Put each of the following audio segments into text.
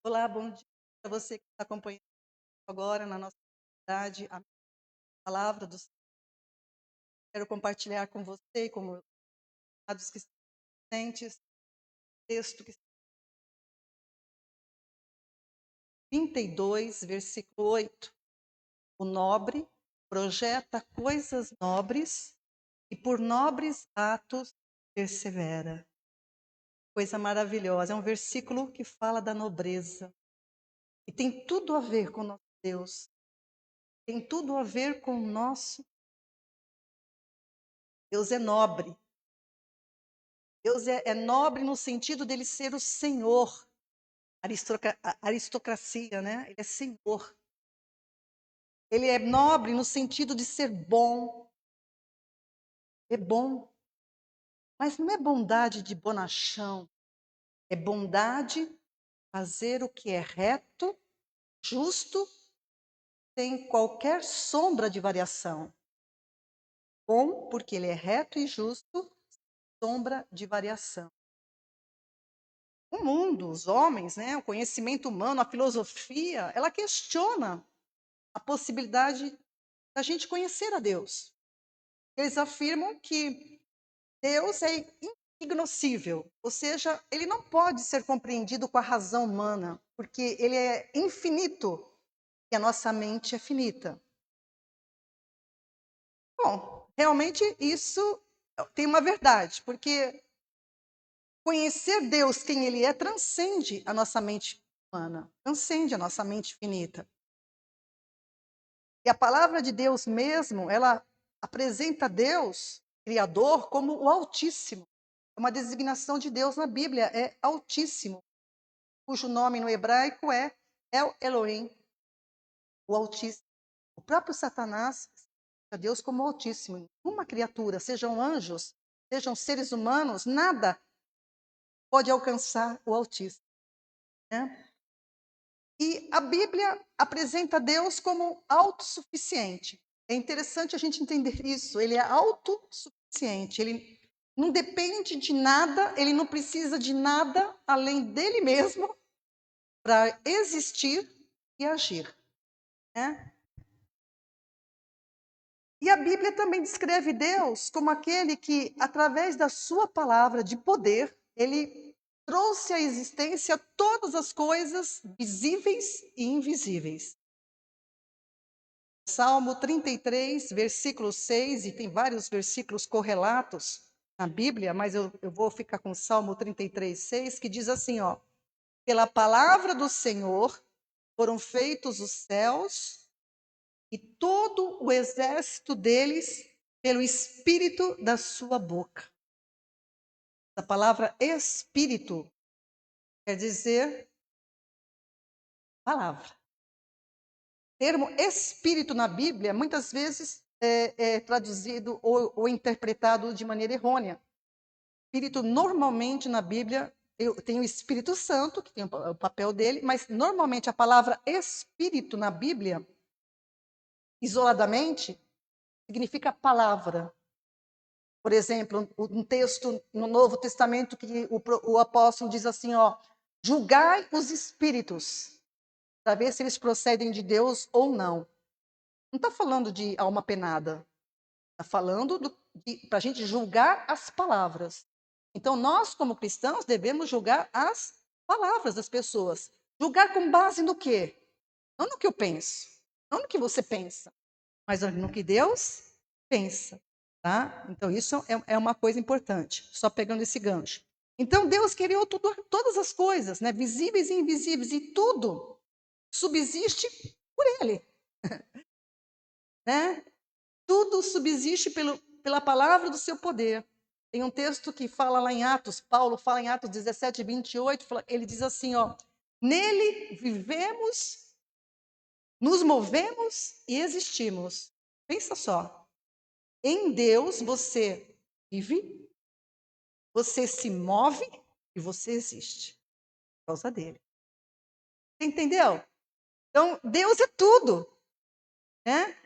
Olá, bom dia para você que está acompanhando agora na nossa comunidade a palavra do Senhor. Quero compartilhar com você e com os amados que estão presentes, texto que está em 32, versículo 8. O nobre projeta coisas nobres e por nobres atos persevera. Coisa maravilhosa. É um versículo que fala da nobreza. E tem tudo a ver com o nosso Deus. Tem tudo a ver com o nosso Deus é nobre. Deus é nobre no sentido dele ser o Senhor, aristocracia, né? Ele é Senhor. Ele é nobre no sentido de ser bom, é bom, mas não é bondade de bonachão, é bondade fazer o que é reto, justo, sem qualquer sombra de variação. Bom, porque ele é reto e justo, sombra de variação. O mundo, os homens, né, o conhecimento humano, a filosofia, ela questiona a possibilidade da gente conhecer a Deus. Eles afirmam que Deus é incognoscível, ou seja, ele não pode ser compreendido com a razão humana, porque ele é infinito e a nossa mente é finita. Bom, realmente isso tem uma verdade, porque conhecer Deus, quem ele é, transcende a nossa mente humana, transcende a nossa mente finita. E a palavra de Deus mesmo, ela apresenta Deus, Criador, como o Altíssimo. É uma designação de Deus na Bíblia, é Altíssimo, cujo nome no hebraico é El Elohim, o Altíssimo. O próprio Satanás a Deus como Altíssimo. Uma criatura, sejam anjos, sejam seres humanos, nada pode alcançar o Altíssimo. Né? E a Bíblia apresenta Deus como autossuficiente. É interessante a gente entender isso. Ele é autossuficiente. Ele não depende de nada, ele não precisa de nada além dele mesmo para existir e agir. Né? E a Bíblia também descreve Deus como aquele que, através da sua palavra de poder, ele trouxe à existência todas as coisas visíveis e invisíveis. Salmo 33, versículo 6, e tem vários versículos correlatos na Bíblia, mas eu vou ficar com o Salmo 33, 6, que diz assim, ó: pela palavra do Senhor foram feitos os céus e todo o exército deles pelo espírito da sua boca. A palavra espírito quer dizer palavra. O termo espírito na Bíblia, muitas vezes, é traduzido ou interpretado de maneira errônea. Espírito, normalmente, na Bíblia, tem o Espírito Santo, que tem o papel dele, mas, normalmente, a palavra espírito na Bíblia, isoladamente, significa palavra. Por exemplo, um texto no Novo Testamento que o apóstolo diz assim, ó: julgai os espíritos, para ver se eles procedem de Deus ou não. Não está falando de alma penada, está falando para a gente julgar as palavras. Então, nós, como cristãos, devemos julgar as palavras das pessoas. Julgar com base no quê? Não no que eu penso, não no que você pensa, mas no que Deus pensa. Tá? Então, isso é uma coisa importante, só pegando esse gancho. Então, Deus criou todas as coisas, né? Visíveis e invisíveis, e tudo subsiste por Ele. Né? Tudo subsiste pela palavra do seu poder. Tem um texto que fala lá em Atos, Paulo fala em Atos 17, 28, ele diz assim, ó: nele vivemos, nos movemos e existimos. Pensa só, em Deus você vive, você se move e você existe, por causa dele. Entendeu? Então, Deus é tudo.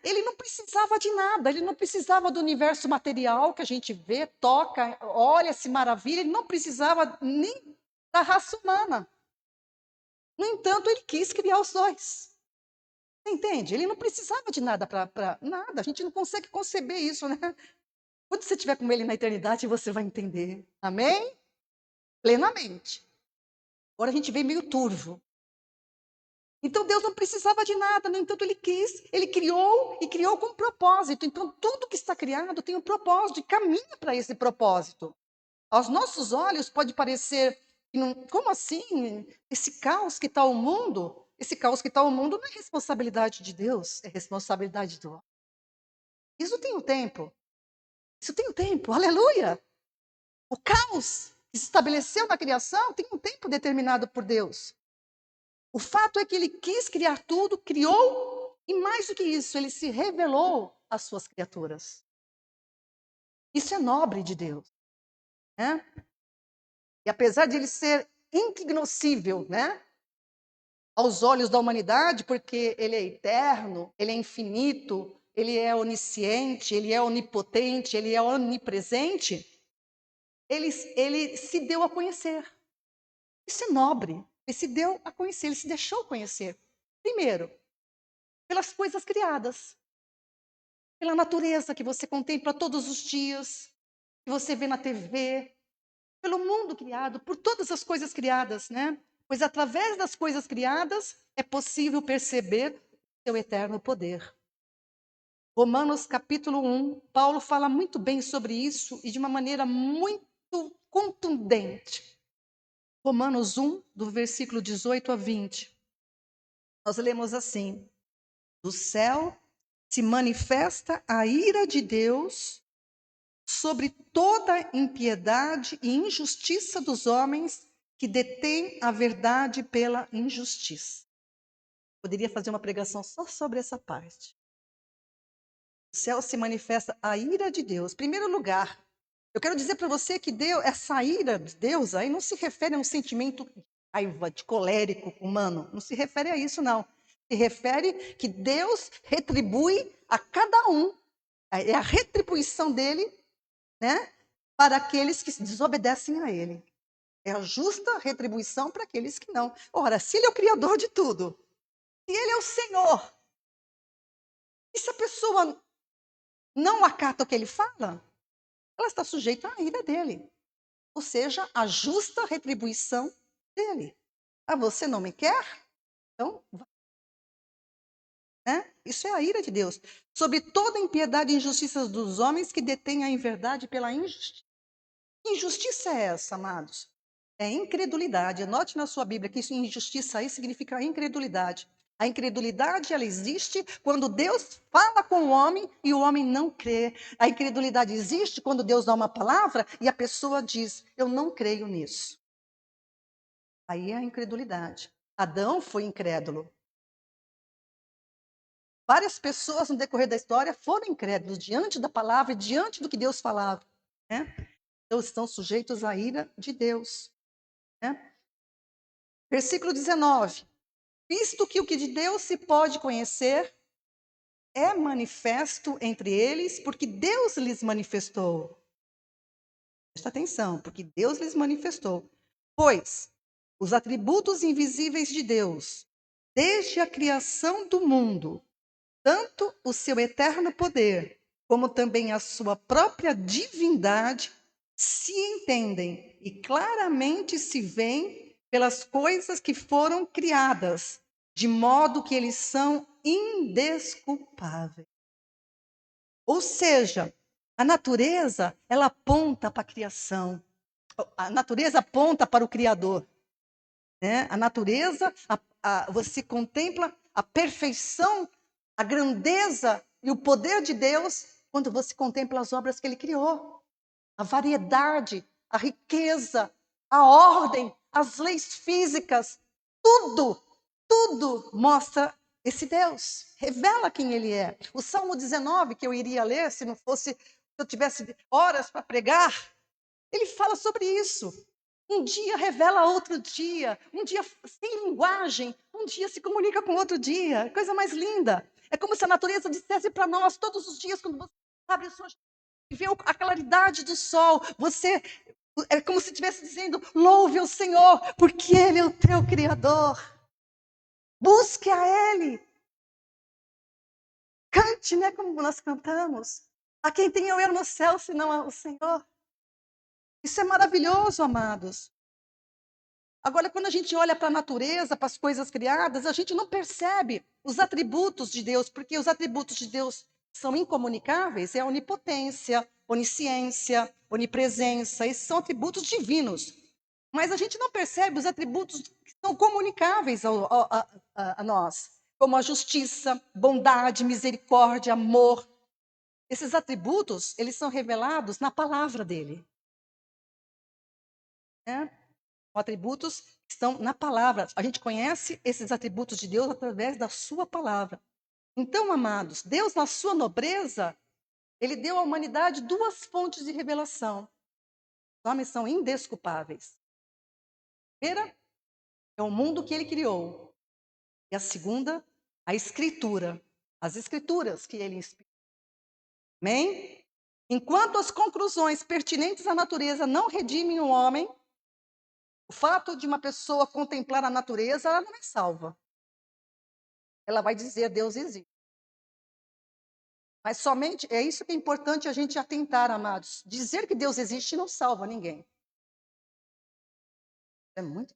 Ele não precisava de nada, ele não precisava do universo material que a gente vê, toca, olha, se maravilha, ele não precisava nem da raça humana. No entanto, ele quis criar os dois. Você entende? Ele não precisava de nada para nada. A gente não consegue conceber isso, né? Quando você estiver com ele na eternidade, você vai entender. Amém? Plenamente. Agora a gente vê meio turvo. Então Deus não precisava de nada, no entanto, ele quis, ele criou e criou com um propósito. Então, tudo que está criado tem um propósito e caminha para esse propósito. Aos nossos olhos pode parecer, como assim? Esse caos que está o mundo? Esse caos que está o mundo não é responsabilidade de Deus, é responsabilidade do homem. Isso tem um tempo. Isso tem um tempo, aleluia! O caos que se estabeleceu na criação tem um tempo determinado por Deus. O fato é que ele quis criar tudo, criou, e mais do que isso, ele se revelou às suas criaturas. Isso é nobre de Deus, né? E apesar de ele ser incognoscível, né, aos olhos da humanidade, porque ele é eterno, ele é infinito, ele é onisciente, ele é onipotente, ele é onipresente, ele se deu a conhecer. Isso é nobre. Ele se deu a conhecer, ele se deixou conhecer. Primeiro, pelas coisas criadas, pela natureza que você contempla todos os dias, que você vê na TV, pelo mundo criado, por todas as coisas criadas, né? Pois através das coisas criadas é possível perceber seu eterno poder. Romanos capítulo 1, Paulo fala muito bem sobre isso e de uma maneira muito contundente. Romanos 1, do versículo 18 a 20. Nós lemos assim: do céu se manifesta a ira de Deus sobre toda impiedade e injustiça dos homens que detêm a verdade pela injustiça. Poderia fazer uma pregação só sobre essa parte. Do céu se manifesta a ira de Deus. Em primeiro lugar, eu quero dizer para você que Deus, essa ira de Deus aí não se refere a um sentimento de raiva, de colérico humano. Não se refere a isso, não. Se refere que Deus retribui a cada um. É a retribuição dele, né, para aqueles que desobedecem a ele. É a justa retribuição para aqueles que não. Ora, se ele é o criador de tudo, se ele é o Senhor, e se a pessoa não acata o que ele fala, ela está sujeita à ira dele. Ou seja, a justa retribuição dele. Ah, você não me quer? Então, né? Isso é a ira de Deus. Sobre toda impiedade e injustiça dos homens que detêm a inverdade pela injustiça. Que injustiça é essa, amados? É incredulidade. Anote na sua Bíblia que isso, injustiça aí significa incredulidade. A incredulidade, ela existe quando Deus fala com o homem e o homem não crê. A incredulidade existe quando Deus dá uma palavra e a pessoa diz, eu não creio nisso. Aí é a incredulidade. Adão foi incrédulo. Várias pessoas no decorrer da história foram incrédulos diante da palavra e diante do que Deus falava, né? Então estão sujeitos à ira de Deus, né? Versículo 19. Visto que o que de Deus se pode conhecer é manifesto entre eles, porque Deus lhes manifestou. Presta atenção, porque Deus lhes manifestou. Pois os atributos invisíveis de Deus, desde a criação do mundo, tanto o seu eterno poder, como também a sua própria divindade, se entendem e claramente se veem pelas coisas que foram criadas, de modo que eles são indesculpáveis. Ou seja, a natureza, ela aponta para a criação. A natureza aponta para o Criador, né? A natureza, você contempla a perfeição, a grandeza e o poder de Deus quando você contempla as obras que Ele criou. A variedade, a riqueza, a ordem, as leis físicas, tudo mostra esse Deus, revela quem Ele é. O Salmo 19, que eu iria ler, se eu tivesse horas para pregar, ele fala sobre isso. Um dia revela outro dia, um dia sem linguagem, um dia se comunica com outro dia. Coisa mais linda. É como se a natureza dissesse para nós todos os dias, quando você abre a sua e vê a claridade do sol, é como se estivesse dizendo: louve o Senhor, porque Ele é o teu Criador. Busque a Ele. Cante, né, como nós cantamos. A quem tem eu no céu, senão o Senhor. Isso é maravilhoso, amados. Agora, quando a gente olha para a natureza, para as coisas criadas, a gente não percebe os atributos de Deus, porque os atributos de Deus são incomunicáveis, é a onipotência, onisciência, onipresença, esses são atributos divinos. Mas a gente não percebe os atributos que são comunicáveis a nós, como a justiça, bondade, misericórdia, amor. Esses atributos, eles são revelados na palavra dele. Né? São atributos que estão na palavra. A gente conhece esses atributos de Deus através da sua palavra. Então, amados, Deus, na sua nobreza, ele deu à humanidade duas fontes de revelação. Os homens são indesculpáveis. A primeira é o mundo que ele criou. E a segunda, a escritura. As escrituras que ele inspirou. Amém? Enquanto as conclusões pertinentes à natureza não redimem o homem, o fato de uma pessoa contemplar a natureza, ela não é salva. Ela vai dizer, Deus existe. Mas somente, é isso que é importante a gente atentar, amados. Dizer que Deus existe não salva ninguém. É muito.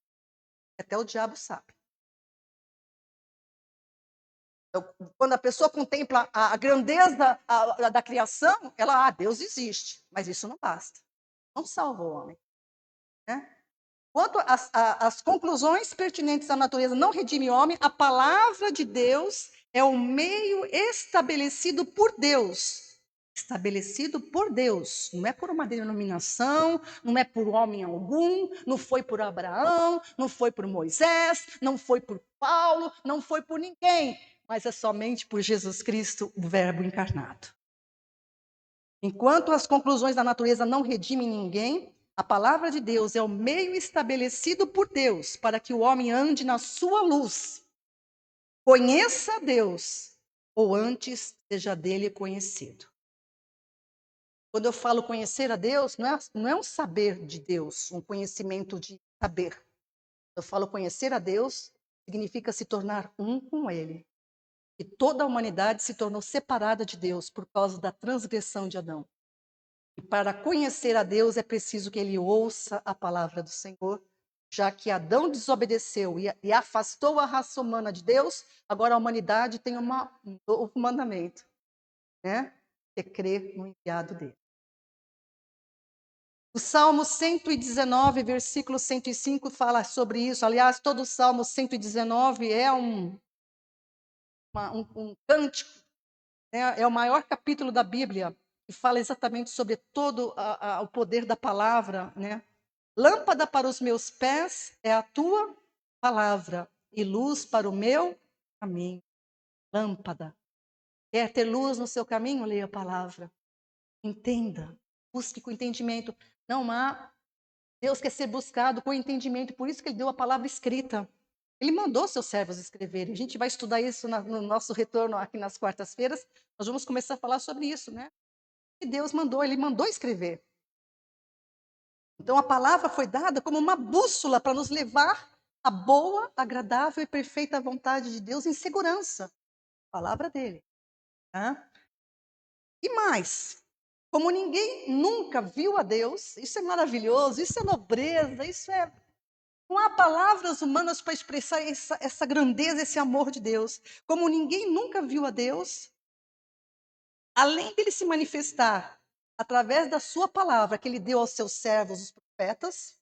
Até o diabo sabe. Então, quando a pessoa contempla a grandeza da criação, Deus existe. Mas isso não basta. Não salva o homem. Né? Quanto às conclusões pertinentes à natureza não redime o homem, a palavra de Deus é o meio estabelecido por Deus. Estabelecido por Deus. Não é por uma denominação, não é por homem algum, não foi por Abraão, não foi por Moisés, não foi por Paulo, não foi por ninguém, mas é somente por Jesus Cristo, o Verbo encarnado. Enquanto as conclusões da natureza não redimem ninguém, a palavra de Deus é o meio estabelecido por Deus para que o homem ande na sua luz. Conheça a Deus, ou antes seja dele conhecido. Quando eu falo conhecer a Deus, não é um saber de Deus, um conhecimento de saber. Eu falo conhecer a Deus, significa se tornar um com Ele. E toda a humanidade se tornou separada de Deus por causa da transgressão de Adão. E para conhecer a Deus é preciso que ele ouça a palavra do Senhor, já que Adão desobedeceu e afastou a raça humana de Deus, agora a humanidade tem um novo mandamento, né? Que é crer no enviado dele. O Salmo 119, versículo 105, fala sobre isso. Aliás, todo o Salmo 119 é um cântico, né? É o maior capítulo da Bíblia, que fala exatamente sobre todo o poder da palavra, né? Lâmpada para os meus pés é a tua palavra e luz para o meu caminho. Lâmpada. Quer ter luz no seu caminho? Leia a palavra. Entenda. Busque com entendimento. Não há. Deus quer ser buscado com entendimento. Por isso que ele deu a palavra escrita. Ele mandou seus servos escreverem. A gente vai estudar isso no nosso retorno aqui nas quartas-feiras. Nós vamos começar a falar sobre isso, né? E Deus mandou, ele mandou escrever. Então, a palavra foi dada como uma bússola para nos levar à boa, agradável e perfeita vontade de Deus em segurança. A palavra dele. Tá? E mais, como ninguém nunca viu a Deus, isso é maravilhoso, isso é nobreza, isso é... Não há palavras humanas para expressar essa grandeza, esse amor de Deus. Como ninguém nunca viu a Deus, além dele se manifestar através da sua palavra que ele deu aos seus servos, os profetas,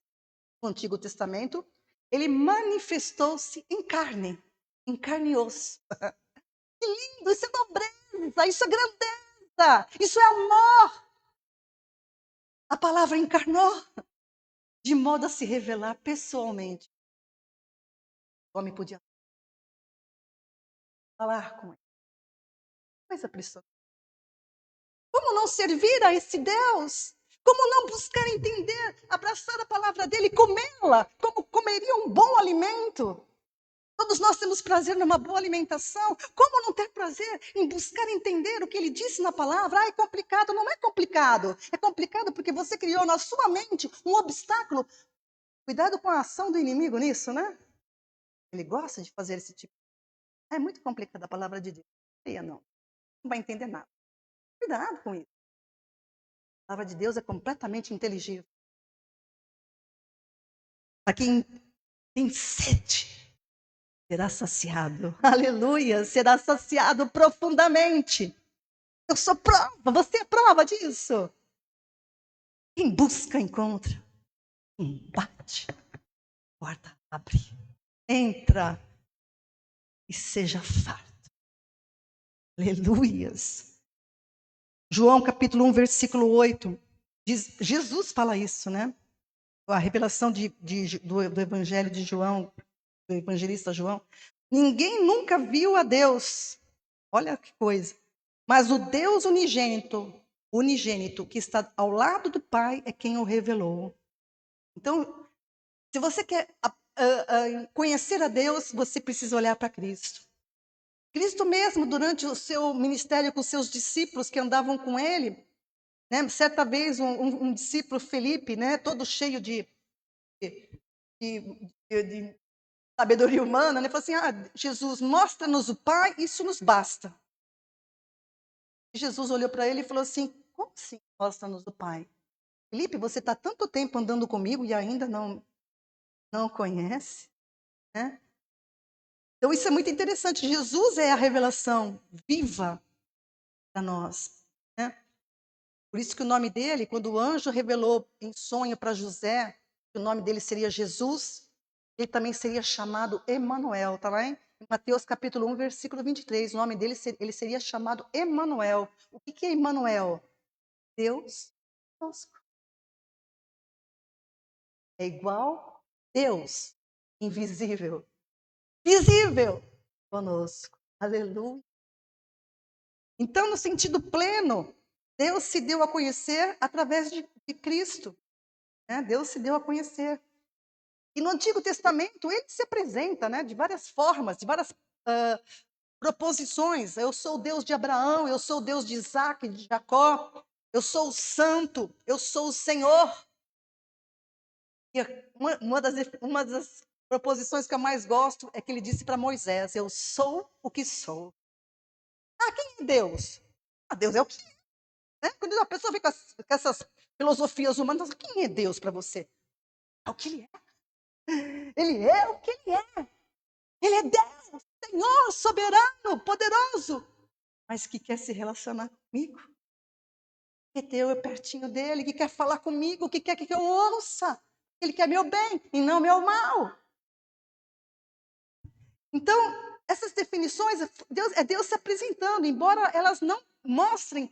no Antigo Testamento, ele manifestou-se em carne e osso. Que lindo, isso é nobreza, isso é grandeza, isso é amor. A palavra encarnou de modo a se revelar pessoalmente. O homem podia falar com ele. Coisa preciosa. Como não servir a esse Deus? Como não buscar entender, abraçar a palavra dele, comê-la, como comeria um bom alimento? Todos nós temos prazer numa boa alimentação. Como não ter prazer em buscar entender o que ele disse na palavra? É complicado. Não é complicado. É complicado porque você criou na sua mente um obstáculo. Cuidado com a ação do inimigo nisso, né? Ele gosta de fazer esse tipo. É muito complicada a palavra de Deus. Não leia não, não vai entender nada. Cuidado com isso. A palavra de Deus é completamente inteligível. Para quem tem sede, será saciado. Aleluia, será saciado profundamente. Eu sou prova, você é prova disso. Quem busca, encontra. Quem bate, a porta abre. Entra e seja farto. Aleluias. João capítulo 1, versículo 8. Jesus fala isso, né? A revelação do evangelho de João, do evangelista João. Ninguém nunca viu a Deus. Olha que coisa. Mas o Deus unigênito que está ao lado do Pai é quem o revelou. Então, se você quer conhecer a Deus, você precisa olhar para Cristo. Cristo mesmo, durante o seu ministério com seus discípulos que andavam com ele, né, certa vez um discípulo, Felipe, né, todo cheio de sabedoria humana, né, falou assim, Jesus, mostra-nos o Pai, isso nos basta. E Jesus olhou para ele e falou assim, como assim mostra-nos o Pai? Felipe, você está tanto tempo andando comigo e ainda não conhece? Né? Então isso é muito interessante, Jesus é a revelação viva para nós. Né? Por isso que o nome dele, quando o anjo revelou em sonho para José, que o nome dele seria Jesus, ele também seria chamado Emanuel, tá lá em Mateus capítulo 1, versículo 23, o nome dele ele seria chamado Emanuel. O que é Emanuel? Deus conosco. É igual Deus, invisível, visível conosco. Aleluia. Então, no sentido pleno, Deus se deu a conhecer através de Cristo. Né? Deus se deu a conhecer. E no Antigo Testamento, ele se apresenta, né, de várias formas, de várias proposições. Eu sou o Deus de Abraão, eu sou o Deus de Isaac, de Jacó, eu sou o Santo, eu sou o Senhor. E uma das proposições que eu mais gosto é que ele disse para Moisés: eu sou o que sou. Quem é Deus? Deus é o que é. Né? Quando a pessoa vem com essas filosofias humanas, quem é Deus para você? É o que ele é. Ele é o que ele é. Ele é Deus, Senhor, soberano, poderoso, mas que quer se relacionar comigo, que ter eu pertinho dele, que quer falar comigo, que quer que eu ouça. Ele quer meu bem e não meu mal. Então, essas definições, é Deus se apresentando, embora elas não mostrem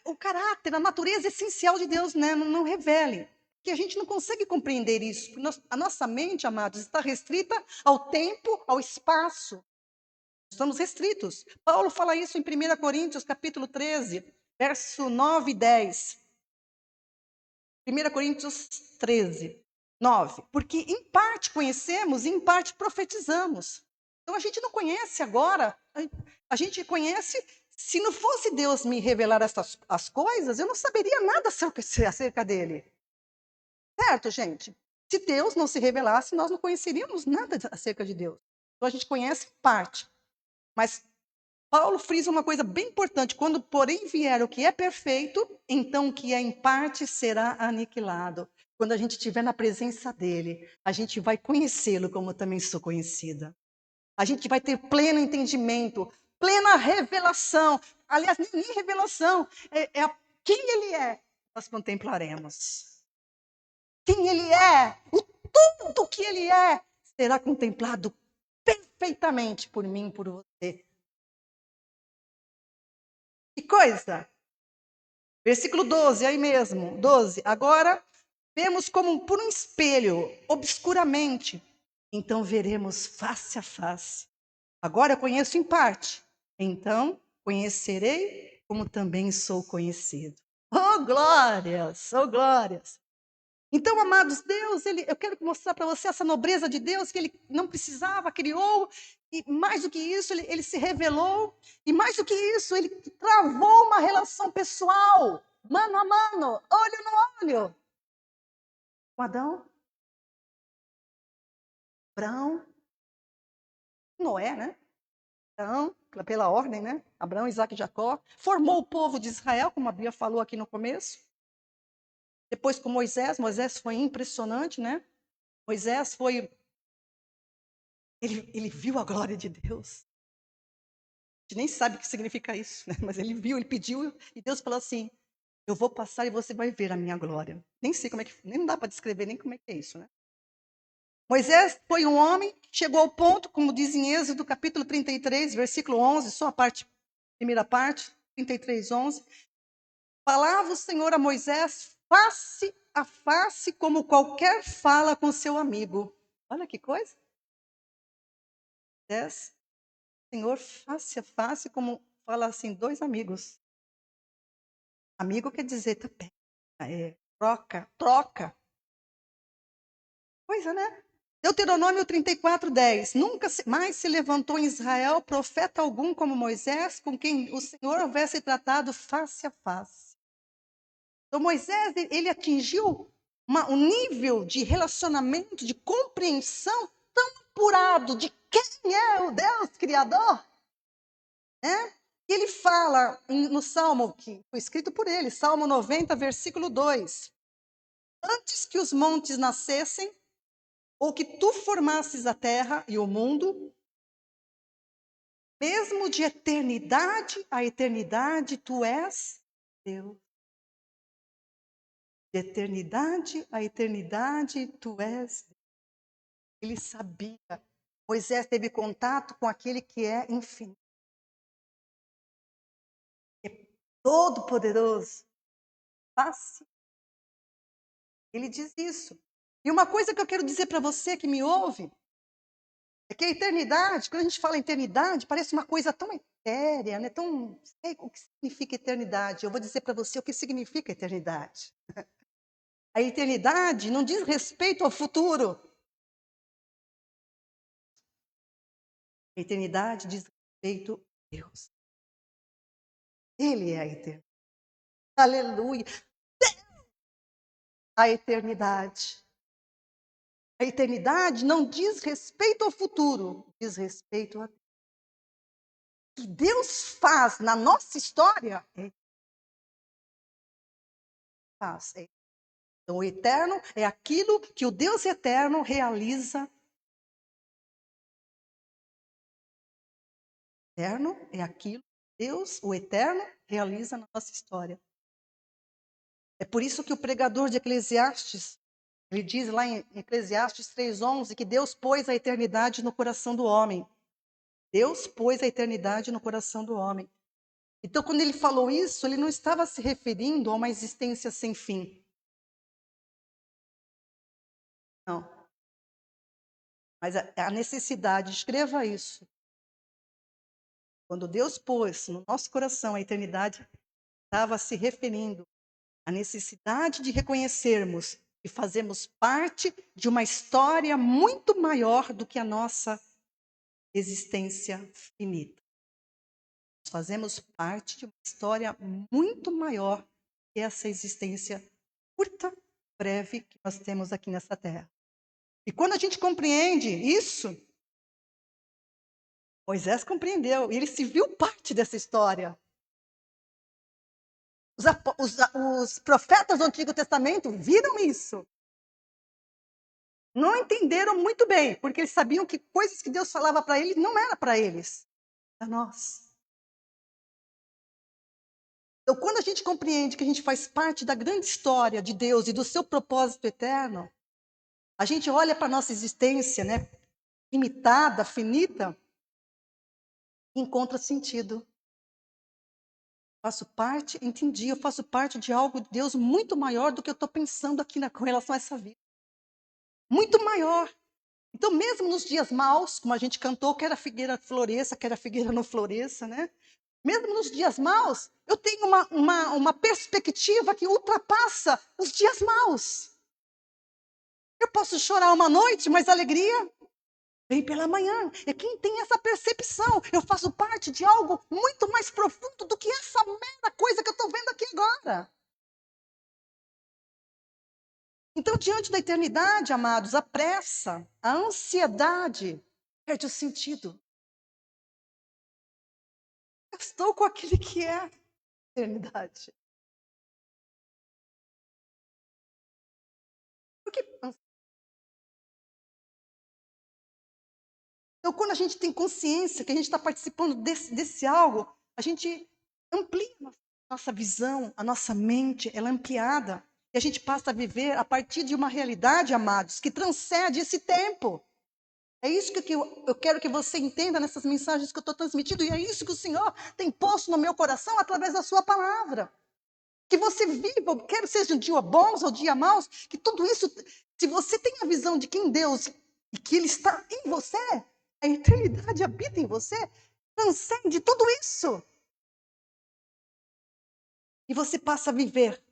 o caráter, a natureza essencial de Deus, né? Não revelem. Que a gente não consegue compreender isso. A nossa mente, amados, está restrita ao tempo, ao espaço. Estamos restritos. Paulo fala isso em 1 Coríntios, capítulo 13, verso 9 e 10. 1 Coríntios 13, 9. Porque em parte conhecemos e em parte profetizamos. Então a gente não conhece agora, a gente conhece. Se não fosse Deus me revelar as coisas, eu não saberia nada acerca dele. Certo, gente? Se Deus não se revelasse, nós não conheceríamos nada acerca de Deus. Então a gente conhece parte. Mas Paulo frisa uma coisa bem importante: quando, porém, vier o que é perfeito, então o que é em parte será aniquilado. Quando a gente estiver na presença dele, a gente vai conhecê-lo como eu também sou conhecida. A gente vai ter pleno entendimento, plena revelação. Aliás, nem revelação, quem ele é, nós contemplaremos. Quem ele é, o tudo que ele é, será contemplado perfeitamente por mim, por você. Que coisa! Versículo 12, aí mesmo, 12. Agora vemos como por um espelho, obscuramente. Então veremos face a face. Agora eu conheço em parte. Então conhecerei como também sou conhecido. Oh, glórias! Oh, glórias! Então, amados, Deus, eu quero mostrar para você essa nobreza de Deus, que ele não precisava, criou, e mais do que isso, ele se revelou, e mais do que isso, ele travou uma relação pessoal, mano a mano, olho no olho. Com Adão, Abraão, Noé, né? Abraão, pela ordem, né? Abraão, Isaac e Jacó. Formou o povo de Israel, como a Bíblia falou aqui no começo. Depois com Moisés foi impressionante, né? Moisés foi... Ele viu a glória de Deus. A gente nem sabe o que significa isso, né? Mas ele viu, ele pediu, e Deus falou assim, eu vou passar e você vai ver a minha glória. Nem sei como é que... Nem dá para descrever nem como é que é isso, né? Moisés foi um homem que chegou ao ponto, como diz em Êxodo, capítulo 33, versículo 11, só a primeira parte, 33, 11. Falava o Senhor a Moisés face a face, como qualquer fala com seu amigo. Olha que coisa. Moisés, Senhor, face a face, como fala assim, dois amigos. Amigo quer dizer, tá perto, troca. Coisa, né? Deuteronômio 34, 10. Nunca mais se levantou em Israel profeta algum como Moisés, com quem o Senhor houvesse tratado face a face. Então, Moisés, ele atingiu um nível de relacionamento, de compreensão tão apurado de quem é o Deus Criador, né? Ele fala no Salmo, que foi escrito por ele, Salmo 90, versículo 2. Antes que os montes nascessem, ou que tu formasses a terra e o mundo, mesmo de eternidade a eternidade, tu és Deus. De eternidade a eternidade, tu és Deus. Ele sabia. Moisés teve contato com aquele que é infinito. É todo poderoso. Face. Ele diz isso. E uma coisa que eu quero dizer para você que me ouve, é que a eternidade, quando a gente fala eternidade, parece uma coisa tão etérea, né? Tão, sei o que significa eternidade. Eu vou dizer para você o que significa eternidade. A eternidade não diz respeito ao futuro. A eternidade diz respeito a Deus. Ele é a eternidade. Aleluia. A eternidade. A eternidade não diz respeito ao futuro, diz respeito a Deus. O que Deus faz na nossa história, faz. Então, o eterno é aquilo que o Deus eterno realiza. O eterno é aquilo que Deus, o eterno, realiza na nossa história. É por isso que o pregador de Eclesiastes, ele diz lá em Eclesiastes 3:11 que Deus pôs a eternidade no coração do homem. Deus pôs a eternidade no coração do homem. Então, quando ele falou isso, ele não estava se referindo a uma existência sem fim. Não. Mas a necessidade, escreva isso. Quando Deus pôs no nosso coração a eternidade, estava se referindo à necessidade de reconhecermos que fazemos parte de uma história muito maior do que a nossa existência finita. Nós fazemos parte de uma história muito maior que essa existência curta, breve que nós temos aqui nessa terra. E quando a gente compreende isso, Moisés compreendeu, e ele se viu parte dessa história. Os profetas do Antigo Testamento viram isso. Não entenderam muito bem, porque eles sabiam que coisas que Deus falava para eles não era para eles, para nós. Então, quando a gente compreende que a gente faz parte da grande história de Deus e do seu propósito eterno, a gente olha para a nossa existência, né, limitada, finita, e encontra sentido. Faço parte, entendi, eu faço parte de algo de Deus muito maior do que eu estou pensando aqui com relação a essa vida. Muito maior. Então, mesmo nos dias maus, como a gente cantou, quer a figueira floresça, quer a figueira não floresça, né? Mesmo nos dias maus, eu tenho uma perspectiva que ultrapassa os dias maus. Eu posso chorar uma noite, mas a alegria vem pela manhã. É quem tem essa percepção. Eu faço parte de algo muito mais profundo do que essa mera coisa que eu estou vendo aqui agora. Então, diante da eternidade, amados, a pressa, a ansiedade perde o sentido. estou com aquele que é a eternidade. Porque, então, quando a gente tem consciência que a gente está participando desse algo, a gente amplia a nossa visão, a nossa mente, ela é ampliada. E a gente passa a viver a partir de uma realidade, amados, que transcende esse tempo. É isso que eu quero que você entenda nessas mensagens que eu estou transmitindo, e é isso que o Senhor tem posto no meu coração através da sua palavra. Que você viva, quer seja um dia bons ou dia maus, que tudo isso, se você tem a visão de quem Deus e que Ele está em você, a eternidade habita em você, transcende tudo isso. E você passa a viver,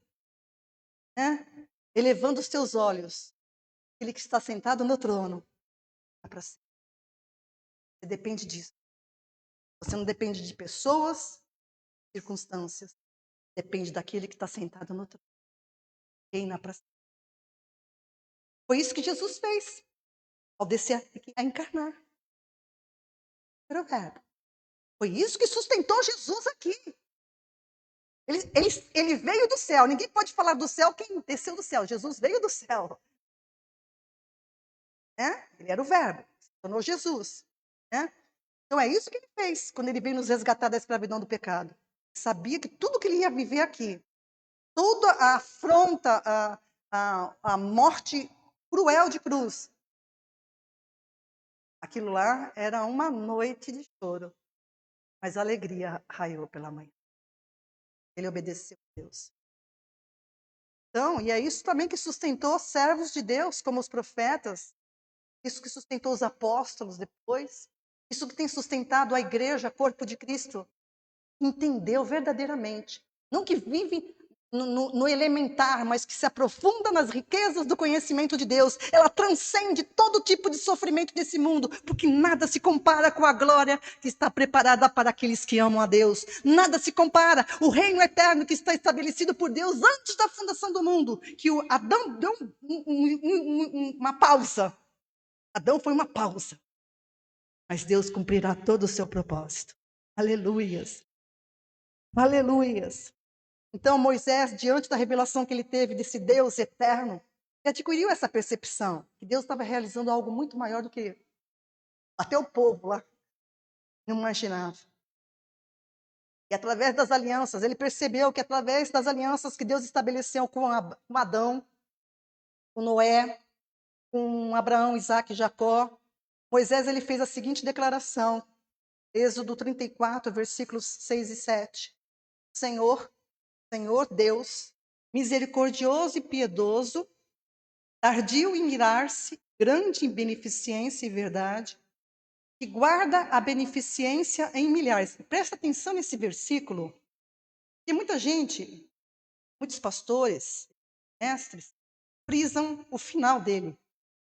né? Elevando os teus olhos, aquele que está sentado no trono. Você depende disso. Você não depende de pessoas, circunstâncias. Depende daquele que está sentado no trono. Reina para sempre. Foi isso que Jesus fez ao descer a encarnar. Era o verbo. Foi isso que sustentou Jesus aqui. Ele veio do céu. Ninguém pode falar do céu quem desceu do céu. Jesus veio do céu. Né? Ele era o verbo. Se tornou Jesus. Né? Então é isso que ele fez quando ele veio nos resgatar da escravidão do pecado. Sabia que tudo que ele ia viver aqui, toda a afronta, a morte cruel de cruz, aquilo lá era uma noite de choro. Mas a alegria raiou pela manhã. Ele obedeceu a Deus. Então, e é isso também que sustentou servos de Deus, como os profetas, isso que sustentou os apóstolos depois, isso que tem sustentado a igreja, corpo de Cristo, entendeu verdadeiramente, não que vive no elementar, mas que se aprofunda nas riquezas do conhecimento de Deus. Ela transcende todo tipo de sofrimento desse mundo, porque nada se compara com a glória que está preparada para aqueles que amam a Deus. Nada se compara. O reino eterno que está estabelecido por Deus antes da fundação do mundo, que o Adão deu uma pausa. Adão foi uma pausa, mas Deus cumprirá todo o seu propósito. Aleluias. Aleluias. Então, Moisés, diante da revelação que ele teve desse Deus eterno, ele adquiriu essa percepção que Deus estava realizando algo muito maior do que até o povo lá não imaginava. E através das alianças, ele percebeu que através das alianças que Deus estabeleceu com Adão, com Noé, com Abraão, Isaac e Jacó, Moisés ele fez a seguinte declaração, Êxodo 34, versículos 6 e 7. Senhor Deus, misericordioso e piedoso, tardio em irar-se, grande em beneficência e verdade, que guarda a beneficência em milhares. Presta atenção nesse versículo, que muita gente, muitos pastores, mestres, frisam o final dele.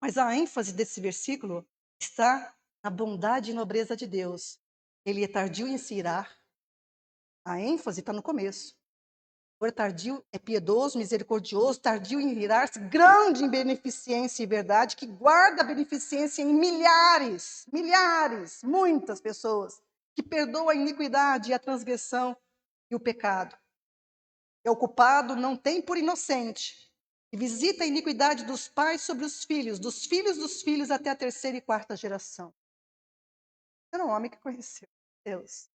Mas a ênfase desse versículo está na bondade e nobreza de Deus. Ele é tardio em se irar. A ênfase está no começo. Agora, tardio é piedoso, misericordioso, tardio em irar-se, grande em beneficência e verdade, que guarda a beneficência em milhares, muitas pessoas, que perdoa a iniquidade e a transgressão e o pecado. É o culpado não tem por inocente, e visita a iniquidade dos pais sobre os filhos dos filhos até a terceira e quarta geração. Era um homem que conheceu Deus,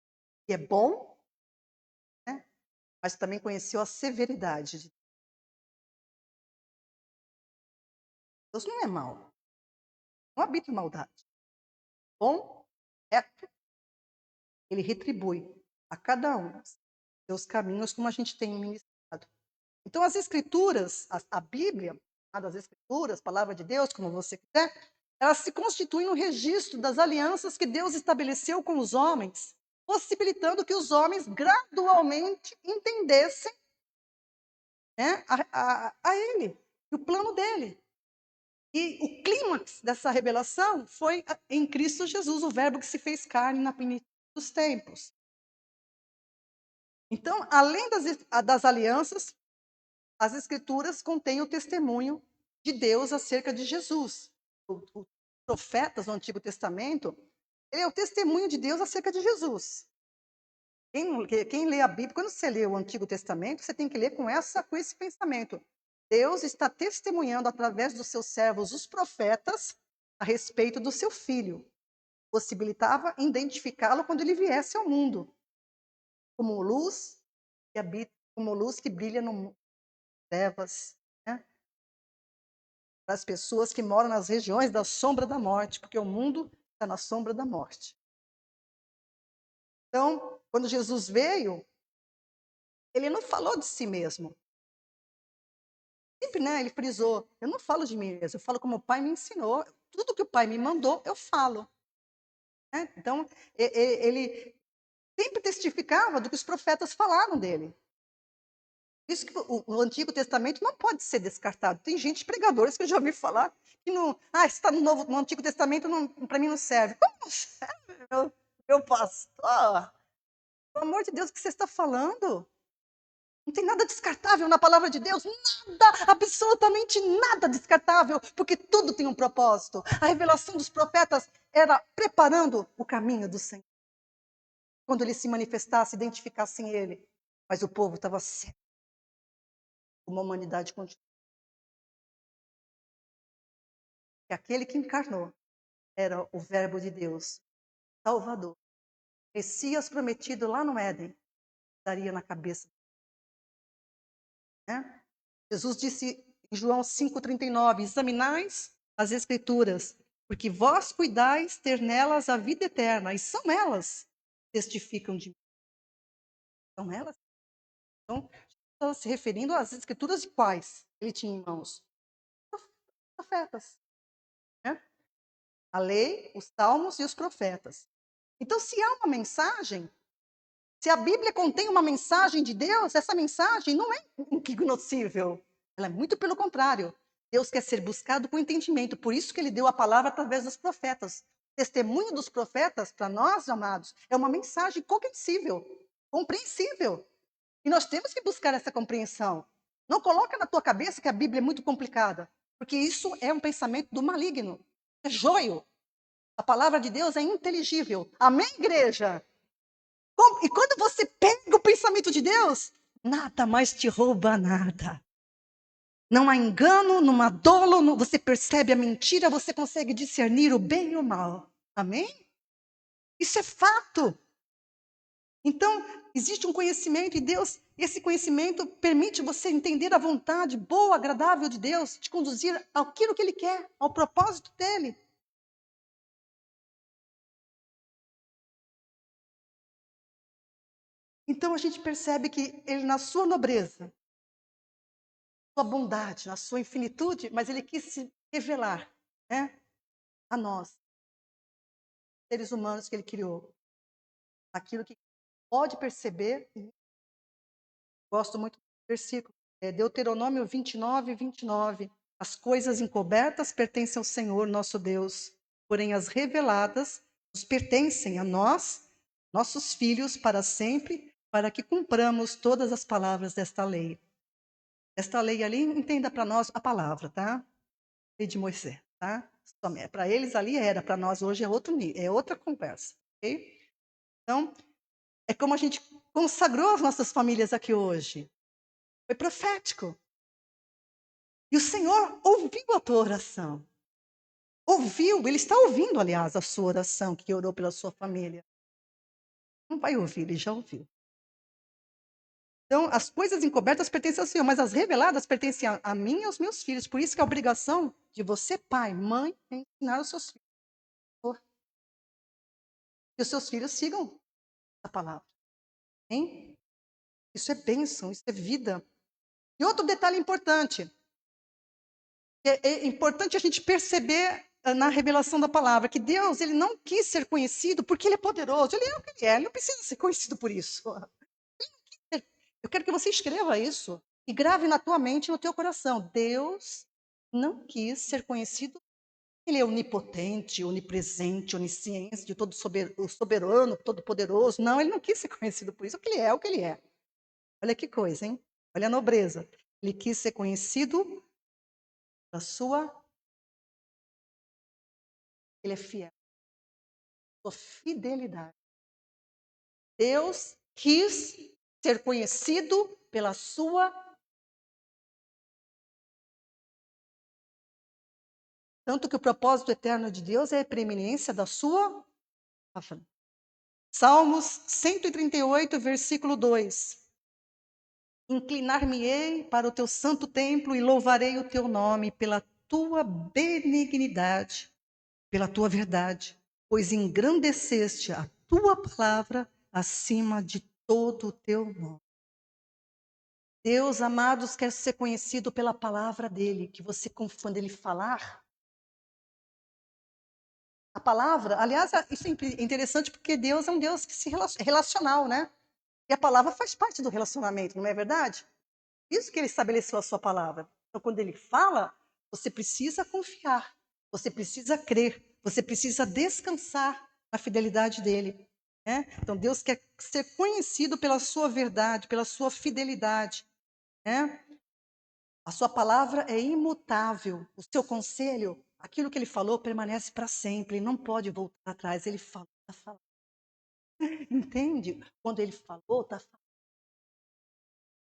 e é bom, né? Mas também conheceu a severidade de Deus. Não é mau, não habita em maldade. Bom, reto, ele retribui a cada um seus caminhos, como a gente tem ministrado. Então, as Escrituras, a Bíblia, as Escrituras, a Palavra de Deus, como você quiser, elas se constituem no registro das alianças que Deus estabeleceu com os homens, possibilitando que os homens gradualmente entendessem, né, a Ele, o plano dele. E o clímax dessa revelação foi em Cristo Jesus, o Verbo que se fez carne na plenitude dos tempos. Então, além das alianças, as Escrituras contêm o testemunho de Deus acerca de Jesus. Os profetas do Antigo Testamento, ele é o testemunho de Deus acerca de Jesus. Quem lê a Bíblia, quando você lê o Antigo Testamento, você tem que ler com esse pensamento. Deus está testemunhando através dos seus servos, os profetas, a respeito do seu filho. Possibilitava identificá-lo quando ele viesse ao mundo, como luz que habita, como luz que brilha no mundo, trevas, né? Para as pessoas que moram nas regiões da sombra da morte, porque o mundo está na sombra da morte. Então, quando Jesus veio, ele não falou de si mesmo. Sempre, né, ele frisou, eu não falo de mim mesmo, eu falo como o Pai me ensinou. Tudo que o Pai me mandou, eu falo. Né? Então, ele sempre testificava do que os profetas falaram dele. Isso que o Antigo Testamento não pode ser descartado. Tem gente, pregadores, que eu já ouvi falar, que não, está no Antigo Testamento, para mim não serve. Como não serve, meu pastor? Pelo amor de Deus, o que você está falando? Não tem nada descartável na palavra de Deus, nada, absolutamente nada descartável, porque tudo tem um propósito. A revelação dos profetas era preparando o caminho do Senhor. Quando ele se manifestasse, identificassem ele. Mas o povo estava cego. Uma humanidade continua. E aquele que encarnou era o Verbo de Deus, Salvador. Messias prometido lá no Éden, daria na cabeça. Né? Jesus disse em João 5,39, examinais as Escrituras, porque vós cuidais ter nelas a vida eterna, e são elas que testificam de mim. São elas. Então, está se referindo às Escrituras quais ele tinha em mãos? Profetas. Né? A lei, os salmos e os profetas. Então, se há uma mensagem, se a Bíblia contém uma mensagem de Deus, essa mensagem não é incognoscível. Ela é muito pelo contrário. Deus quer ser buscado com entendimento. Por isso que ele deu a palavra através dos profetas. O testemunho dos profetas, para nós, amados, é uma mensagem cognoscível, compreensível. E nós temos que buscar essa compreensão. Não coloca na tua cabeça que a Bíblia é muito complicada, porque isso é um pensamento do maligno. É joio. A palavra de Deus é inteligível. Amém, igreja? E quando você pega o pensamento de Deus, nada mais te rouba nada. Não há engano, não há dolo, você percebe a mentira, você consegue discernir o bem e o mal. Amém? Isso é fato. Então, existe um conhecimento e Deus, esse conhecimento permite você entender a vontade boa, agradável de Deus, te conduzir àquilo que Ele quer, ao propósito dEle. Então, a gente percebe que Ele, na sua nobreza, sua bondade, na sua infinitude, mas Ele quis se revelar, né, a nós, seres humanos que Ele criou. Aquilo que pode perceber, gosto muito do versículo, Deuteronômio 29, 29. As coisas encobertas pertencem ao Senhor, nosso Deus, porém as reveladas nos pertencem a nós, nossos filhos, para sempre, para que cumpramos todas as palavras desta lei. Esta lei ali, entenda para nós a palavra, tá? Lei de Moisés, tá? Para eles ali era, para nós hoje é outro nível, é outra conversa, ok? Então, é como a gente consagrou as nossas famílias aqui hoje. Foi profético. E o Senhor ouviu a tua oração. Ouviu, Ele está ouvindo, aliás, a sua oração, que orou pela sua família. Não vai ouvir, Ele já ouviu. Então, as coisas encobertas pertencem ao Senhor, mas as reveladas pertencem a mim e aos meus filhos. Por isso que a obrigação de você, pai, mãe, é ensinar os seus filhos. Que os seus filhos sigam a palavra. Hein? Isso é bênção, isso é vida. E outro detalhe importante. É importante a gente perceber na revelação da palavra que Deus, ele não quis ser conhecido porque ele é poderoso. Ele é o que ele é, ele não precisa ser conhecido por isso. Eu quero que você escreva isso e grave na tua mente e no teu coração. Deus não quis ser conhecido. Ele é onipotente, onipresente, onisciente, todo soberano, todo poderoso. Não, ele não quis ser conhecido por isso. O que ele é, o que ele é. Olha que coisa, hein? Olha a nobreza. Ele quis ser conhecido da sua. Ele é fiel. Sua fidelidade. Deus quis ser conhecido pela sua. Tanto que o propósito eterno de Deus é a preeminência da sua. Salmos 138, versículo 2. Inclinar-me-ei para o teu santo templo e louvarei o teu nome pela tua benignidade, pela tua verdade, pois engrandeceste a tua palavra acima de todo o teu nome. Deus, amados, quer ser conhecido pela palavra dele, que você, quando ele falar, a palavra, aliás, isso é interessante porque Deus é um Deus que é relacional, né? E a palavra faz parte do relacionamento, não é verdade? Isso que ele estabeleceu a sua palavra. Então, quando ele fala, você precisa confiar, você precisa crer, você precisa descansar na fidelidade dele. Né? Então, Deus quer ser conhecido pela sua verdade, pela sua fidelidade. Né? A sua palavra é imutável. O seu conselho, aquilo que ele falou, permanece para sempre. Ele não pode voltar atrás. Ele falou, está falando. Entende? Quando ele falou, está falando.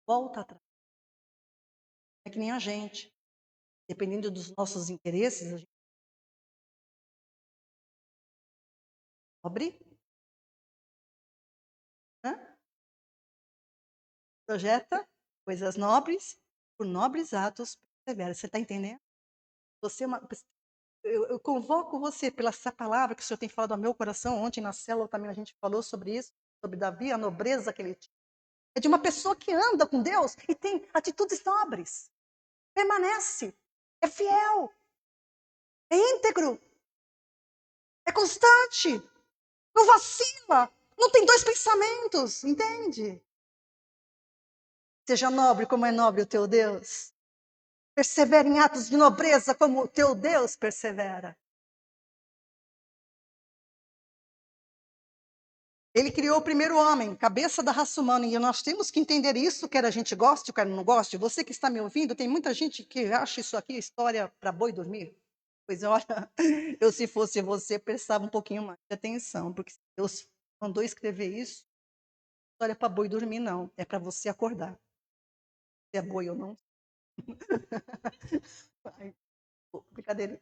Volta atrás. É que nem a gente. Dependendo dos nossos interesses, a gente abre, né? Projeta coisas nobres, por nobres atos persevera. Você está entendendo? Você é uma, eu convoco você pela essa palavra que o Senhor tem falado ao meu coração. Ontem na célula também a gente falou sobre isso, sobre Davi, a nobreza que ele tinha. É de uma pessoa que anda com Deus e tem atitudes nobres. Permanece, é fiel, é íntegro, é constante, não vacila, não tem dois pensamentos, entende? Seja nobre como é nobre o teu Deus. Persevera em atos de nobreza como o teu Deus persevera. Ele criou o primeiro homem, cabeça da raça humana, e nós temos que entender isso, quer a gente goste, quer não goste. Você que está me ouvindo, tem muita gente que acha isso aqui história para boi dormir. Pois olha, eu se fosse você, prestava um pouquinho mais de atenção, porque Deus mandou escrever isso, história para boi dormir não, é para você acordar. Se é boi ou não. Ai, brincadeira.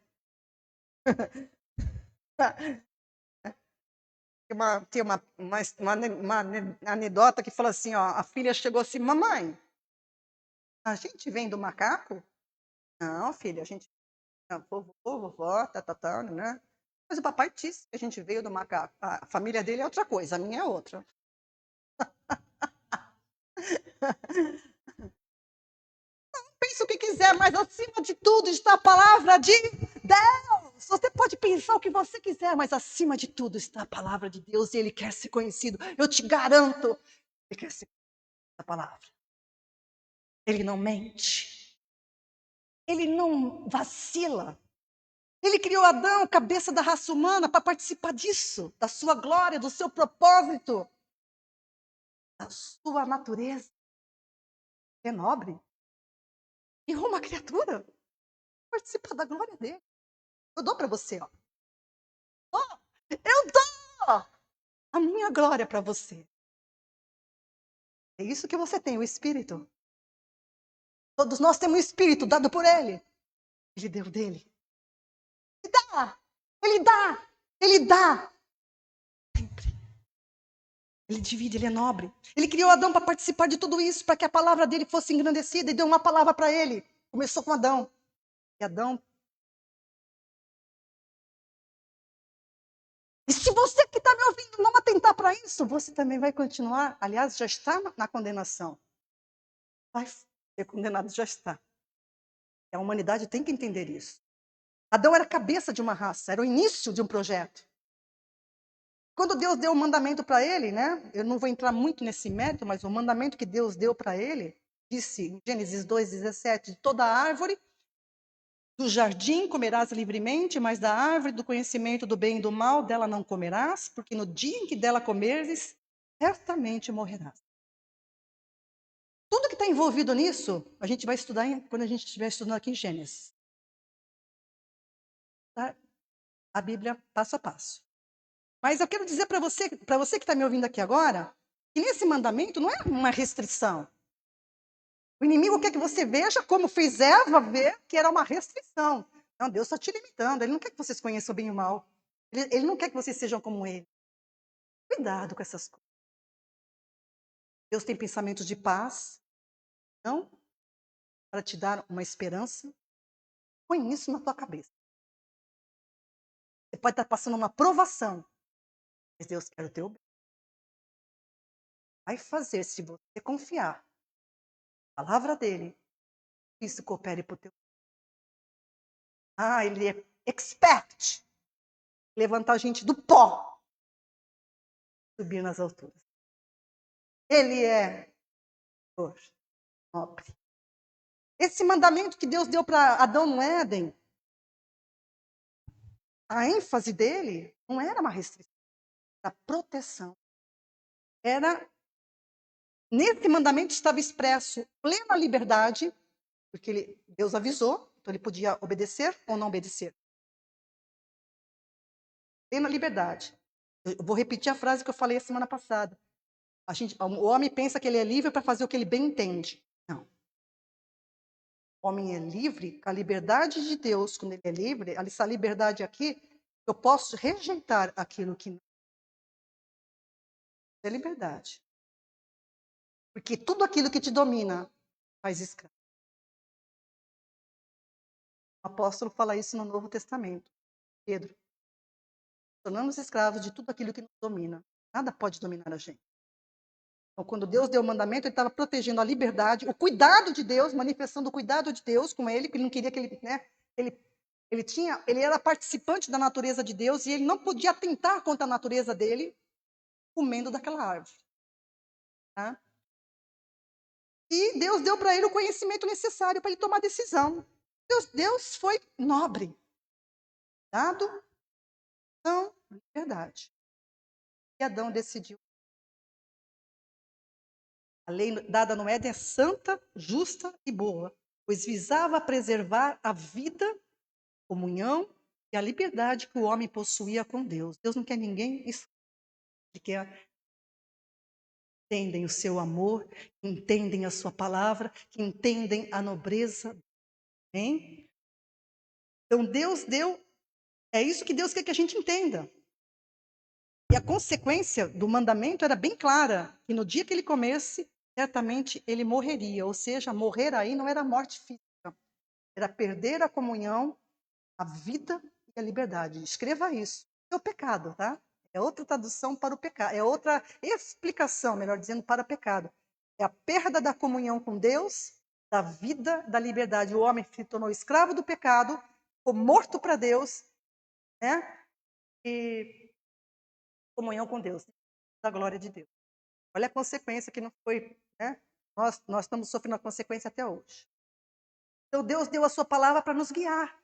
Tem uma anedota que fala assim, ó, a filha chegou assim, mamãe, a gente vem do macaco? Não, filha, a gente, vovó, né? Mas o papai disse que a gente veio do macaco. A família dele é outra coisa, a minha é outra. Pense o que quiser, mas acima de tudo está a palavra de Deus. Você pode pensar o que você quiser, mas acima de tudo está a palavra de Deus e Ele quer ser conhecido. Eu te garanto, Ele quer ser conhecido a palavra. Ele não mente. Ele não vacila. Ele criou Adão, cabeça da raça humana, para participar disso, da sua glória, do seu propósito, da sua natureza. É nobre. E uma criatura participar da glória dele. Eu dou para você, ó. Eu dou a minha glória para você. É isso que você tem, o Espírito. Todos nós temos um Espírito dado por Ele. Ele deu dele. Ele dá. Ele dá. Ele dá. Sempre. Ele divide, ele é nobre. Ele criou Adão para participar de tudo isso, para que a palavra dele fosse engrandecida e deu uma palavra para ele. Começou com Adão. E Adão. E se você que está me ouvindo não atentar para isso, você também vai continuar. Aliás, já está na condenação. Vai ser condenado, já está. E a humanidade tem que entender isso. Adão era a cabeça de uma raça, era o início de um projeto. Quando Deus deu o mandamento para ele, né? Eu não vou entrar muito nesse mérito, mas o mandamento que Deus deu para ele, disse em Gênesis 2:17, de toda árvore do jardim comerás livremente, mas da árvore do conhecimento do bem e do mal, dela não comerás, porque no dia em que dela comeres, certamente morrerás. Tudo que está envolvido nisso, a gente vai estudar quando a gente estiver estudando aqui em Gênesis. Tá? A Bíblia passo a passo. Mas eu quero dizer para você que está me ouvindo aqui agora, E nesse mandamento não é uma restrição. O inimigo quer que você veja como fez Eva ver que era uma restrição. Não, Deus está te limitando. Ele não quer que vocês conheçam o bem e o mal. Ele não quer que vocês sejam como ele. Cuidado com essas coisas. Deus tem pensamentos de paz, não para te dar uma esperança. Põe isso na tua cabeça. Você pode estar passando uma provação, mas Deus quer o teu bem. Vai fazer, se você confiar na palavra dele, isso coopere para o teu bem. Ah, ele é expert. Levantar a gente do pó, subir nas alturas. Ele é nobre. Esse mandamento que Deus deu para Adão no Éden, a ênfase dele não era uma restrição, era proteção. Nesse mandamento estava expresso plena liberdade, porque Deus avisou, então ele podia obedecer ou não obedecer. Plena liberdade. Eu vou repetir a frase que eu falei a semana passada. O homem pensa que ele é livre para fazer o que ele bem entende. Não. O homem é livre com a liberdade de Deus. Quando ele é livre, essa liberdade aqui, eu posso rejeitar aquilo que não é liberdade. Porque tudo aquilo que te domina faz escravo. O apóstolo fala isso no Novo Testamento. Pedro, tornamos escravos de tudo aquilo que nos domina. Nada pode dominar a gente. Então, quando Deus deu o mandamento, ele estava protegendo a liberdade, o cuidado de Deus, manifestando o cuidado de Deus com ele, que ele não queria que ele, né, ele era participante da natureza de Deus e ele não podia atentar contra a natureza dele comendo daquela árvore. Tá? E Deus deu para ele o conhecimento necessário para ele tomar decisão. Deus foi nobre. Dado, então, liberdade. E Adão decidiu. A lei dada no Éden é santa, justa e boa, pois visava preservar a vida, a comunhão e a liberdade que o homem possuía com Deus. Deus não quer ninguém isso. Ele quer entendem o seu amor, entendem a sua palavra, que entendem a nobreza. Hein? Então Deus deu, é isso que Deus quer que a gente entenda. E a consequência do mandamento era bem clara, que no dia que ele comesse, certamente ele morreria. Ou seja, morrer aí não era morte física, era perder a comunhão, a vida e a liberdade. Escreva isso. É o pecado, tá? É outra tradução para o pecado, é outra explicação, melhor dizendo, para o pecado. É a perda da comunhão com Deus, da vida, da liberdade. O homem se tornou escravo do pecado, ficou morto para Deus, né? E comunhão com Deus, da glória de Deus. Olha a consequência que não foi, né? Nós estamos sofrendo a consequência até hoje. Então Deus deu a sua palavra para nos guiar.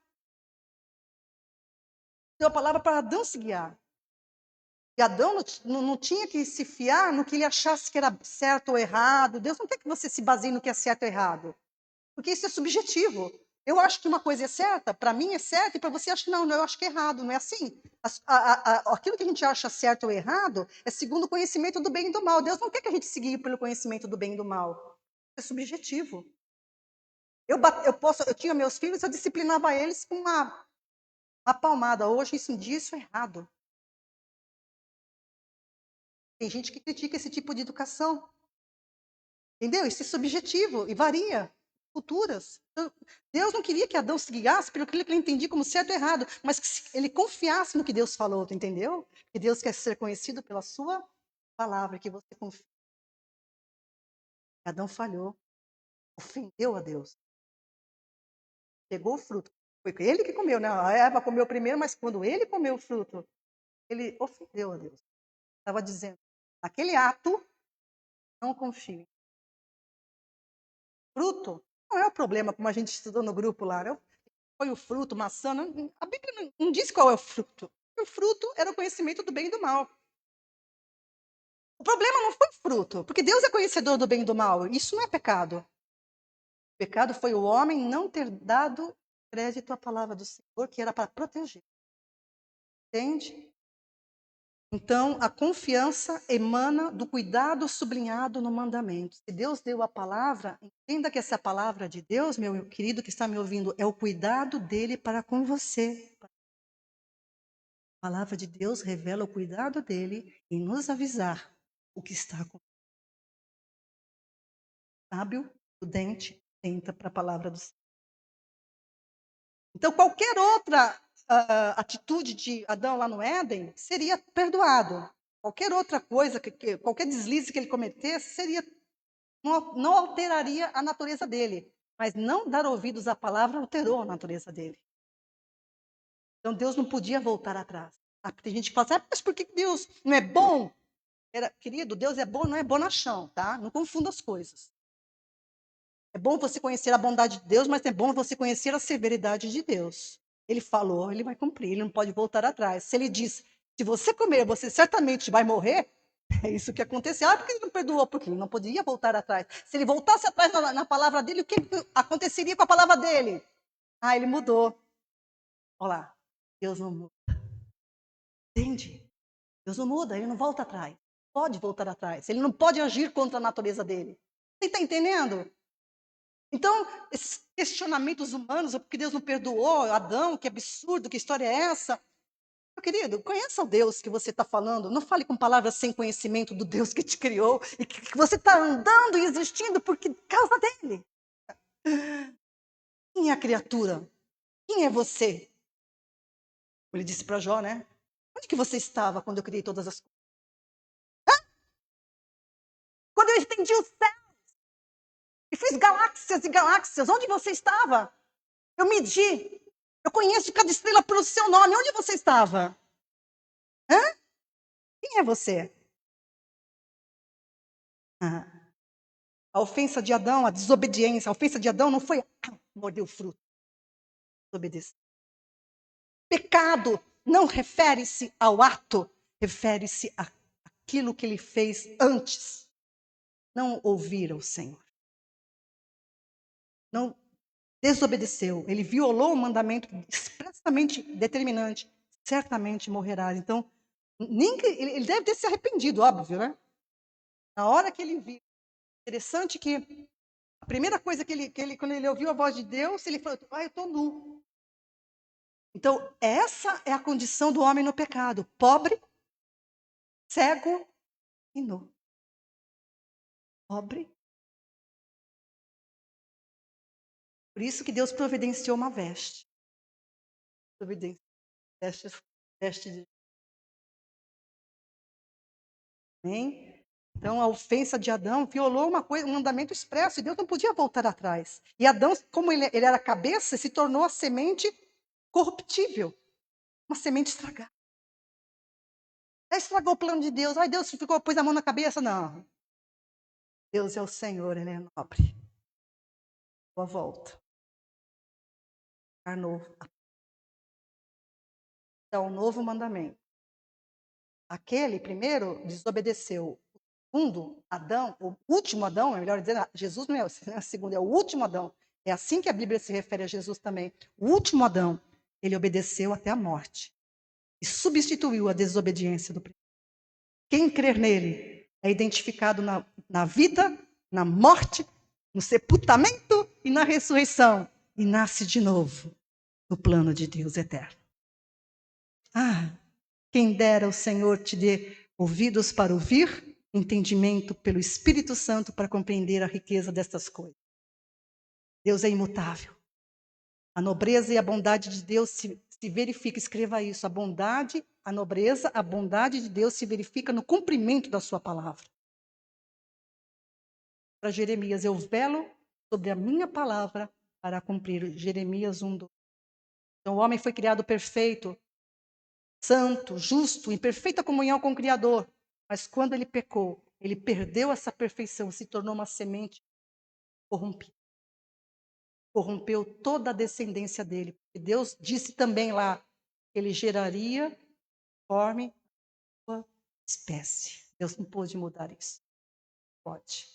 Deu a palavra para Adão se guiar. E Adão não tinha que se fiar no que ele achasse que era certo ou errado. Deus não quer que você se baseie no que é certo ou errado. Porque isso é subjetivo. Eu acho que uma coisa é certa, para mim é certa, e para você acha que não, eu acho que é errado. Não é assim. Aquilo que a gente acha certo ou errado é segundo o conhecimento do bem e do mal. Deus não quer que a gente se guie pelo conhecimento do bem e do mal. É subjetivo. Eu tinha meus filhos, eu disciplinava eles com uma palmada. Hoje, isso em dia, isso é errado. Tem gente que critica esse tipo de educação. Entendeu? Isso é subjetivo e varia. Culturas. Então, Deus não queria que Adão se guiasse pelo que ele entendia como certo ou errado, mas que ele confiasse no que Deus falou, entendeu? Que Deus quer ser conhecido pela sua palavra, que você confia. Adão falhou, ofendeu a Deus. Pegou o fruto. Foi ele que comeu, né? A Eva comeu primeiro, mas quando ele comeu o fruto, ele ofendeu a Deus. Estava dizendo, naquele ato, não confie. Fruto não é o problema, como a gente estudou no grupo lá. Foi o fruto, maçã. A Bíblia não diz qual é o fruto. O fruto era o conhecimento do bem e do mal. O problema não foi o fruto, porque Deus é conhecedor do bem e do mal. Isso não é pecado. O pecado foi o homem não ter dado crédito à palavra do Senhor, que era para proteger. Entende? Então, a confiança emana do cuidado sublinhado no mandamento. Se Deus deu a palavra, entenda que essa palavra de Deus, meu querido que está me ouvindo, é o cuidado dele para com você. A palavra de Deus revela o cuidado dele em nos avisar o que está acontecendo. Sábio, prudente, atenta para a palavra do Senhor. Então, qualquer outra atitude de Adão lá no Éden seria perdoado. Qualquer outra coisa, qualquer deslize que ele cometesse, não alteraria a natureza dele. Mas não dar ouvidos à palavra alterou a natureza dele. Então, Deus não podia voltar atrás. Tem gente que fala assim, mas por que Deus não é bom? Querido, Deus é bom, não é bonachão, tá? Não confunda as coisas. É bom você conhecer a bondade de Deus, mas é bom você conhecer a severidade de Deus. Ele falou, ele vai cumprir, ele não pode voltar atrás. Se ele diz, se você comer, você certamente vai morrer, é isso que aconteceu. Por que ele não perdoou? Porque ele não podia voltar atrás. Se ele voltasse atrás na palavra dele, o que aconteceria com a palavra dele? Ele mudou. Olha lá, Deus não muda. Entende? Deus não muda, ele não volta atrás. Pode voltar atrás. Ele não pode agir contra a natureza dele. Você está entendendo? Então, esses questionamentos humanos, porque Deus não perdoou Adão, que absurdo, que história é essa? Meu querido, conheça o Deus que você está falando. Não fale com palavras sem conhecimento do Deus que te criou e que você está andando e existindo por causa dele. Quem é a criatura? Quem é você? Ele disse para Jó, né? Onde que você estava quando eu criei todas as coisas? Quando eu estendi o céu e fiz galáxias e galáxias, onde você estava? Eu medi. Eu conheço cada estrela pelo seu nome. Onde você estava? Hã? Quem é você? A ofensa de Adão, a desobediência, a ofensa de Adão não foi morder o fruto, desobedecer. Pecado não refere-se ao ato, refere-se àquilo que ele fez antes. Não ouvir ao Senhor. Não desobedeceu. Ele violou o mandamento expressamente determinante. Certamente morrerá. Então, ele deve ter se arrependido, óbvio, né? Na hora que ele viu. Interessante que a primeira coisa quando ele ouviu a voz de Deus, ele falou, eu estou nu. Então, essa é a condição do homem no pecado. Pobre, cego e nu. Pobre. Por isso que Deus providenciou uma veste. Providenciou veste de... Amém? Então, a ofensa de Adão violou um mandamento expresso, e Deus não podia voltar atrás. E Adão, como ele era a cabeça, se tornou a semente corruptível. Uma semente estragada. Estragou o plano de Deus. Deus pôs a mão na cabeça. Não. Deus é o Senhor, ele é nobre. Boa volta. Novo. Então, um novo mandamento. Aquele primeiro desobedeceu. O segundo, Adão, o último Adão, é melhor dizer, Jesus não é o segundo, é o último Adão. É assim que a Bíblia se refere a Jesus também. O último Adão, ele obedeceu até a morte. E substituiu a desobediência do primeiro. Quem crer nele é identificado na vida, na morte, no sepultamento e na ressurreição. E nasce de novo no plano de Deus eterno. Quem dera o Senhor te dê ouvidos para ouvir, entendimento pelo Espírito Santo para compreender a riqueza destas coisas. Deus é imutável. A nobreza e a bondade de Deus se verifica, escreva isso, a nobreza, a bondade de Deus se verifica no cumprimento da sua palavra. Para Jeremias, eu velo sobre a minha palavra para cumprir. Jeremias 1:2. Então o homem foi criado perfeito, santo, justo, em perfeita comunhão com o Criador. Mas quando ele pecou, ele perdeu essa perfeição, se tornou uma semente corrompida. Corrompeu toda a descendência dele. E Deus disse também lá que ele geraria conforme a sua espécie. Deus não pôde mudar isso. Pode.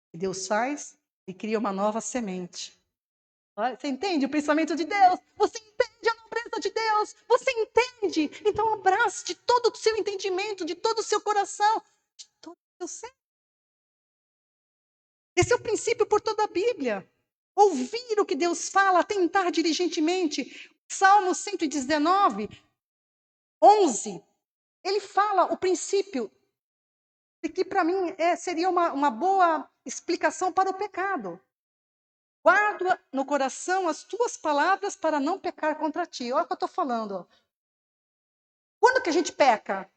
O que Deus faz? Ele cria uma nova semente. Olha, você entende o pensamento de Deus? Você entende a nobreza presença de Deus. Você entende? Então abrace de todo o seu entendimento, de todo o seu coração, de todo o seu ser. Esse é o princípio por toda a Bíblia. Ouvir o que Deus fala, tentar diligentemente. Salmo 119, 11. Ele fala o princípio de que para mim seria uma boa explicação para o pecado. Guarda no coração as tuas palavras para não pecar contra ti. Olha o que eu estou falando. Ó. Quando que a gente peca?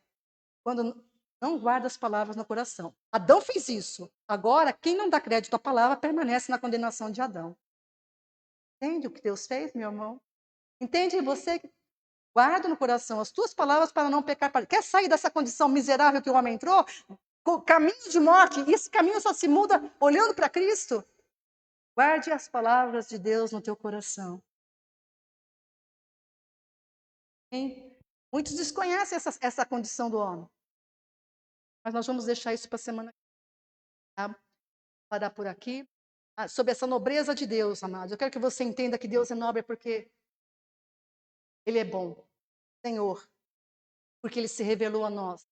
Quando não guarda as palavras no coração. Adão fez isso. Agora, quem não dá crédito à palavra permanece na condenação de Adão. Entende o que Deus fez, meu irmão? Entende você? Guarda no coração as tuas palavras para não pecar. Quer sair dessa condição miserável que o homem entrou? Com caminho de morte. E esse caminho só se muda olhando para Cristo. Guarde as palavras de Deus no teu coração. Hein? Muitos desconhecem essa condição do homem. Mas nós vamos deixar isso para a semana que vem. Tá? Parar por aqui. Sobre essa nobreza de Deus, amados. Eu quero que você entenda que Deus é nobre porque Ele é bom. Senhor. Porque Ele se revelou a nós.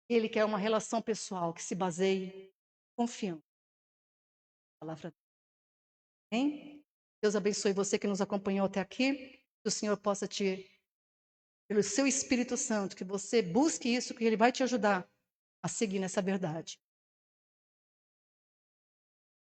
Ele quer uma relação pessoal que se baseie confiando na palavra dele. Hein? Deus abençoe você que nos acompanhou até aqui. Que o Senhor possa pelo seu Espírito Santo, que você busque isso, que Ele vai te ajudar a seguir nessa verdade.